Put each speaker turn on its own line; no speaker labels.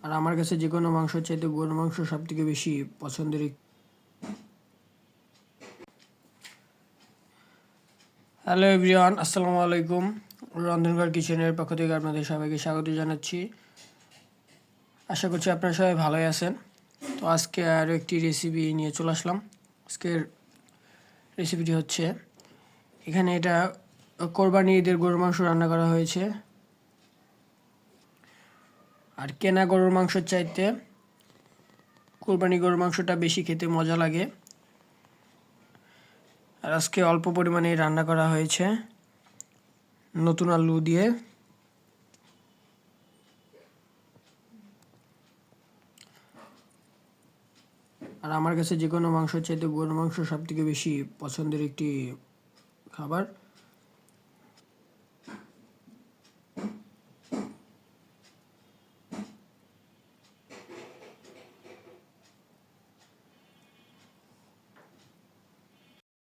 আর আমার কাছে যে কোনো মাংসের চাইতে গরুর মাংস সবথেকে বেশি পছন্দের। হ্যালো এভরিওয়ান, আসসালামু আলাইকুম। রন্ধনঘর কিচেনের পক্ষ থেকে আপনাদের সবাইকে স্বাগত জানাচ্ছি। আশা করছি আপনারা সবাই ভালোই আছেন। তো আজকে আরও একটি রেসিপি নিয়ে চলে আসলাম। আজকের রেসিপিটি হচ্ছে, এখানে এটা কোরবানি ঈদের গরুর মাংস রান্না করা হয়েছে। আর কেনা গরুর মাংসের চাইতে কোরবানি গরুর মাংসটা বেশি খেতে মজা লাগে। আর আজকে অল্প পরিমাণে রান্না করা হয়েছে নতুন আলু দিয়ে। আর আমার কাছে যে কোনো মাংসের চাইতে গরুর মাংস সবথেকে বেশি পছন্দের একটি খাবার।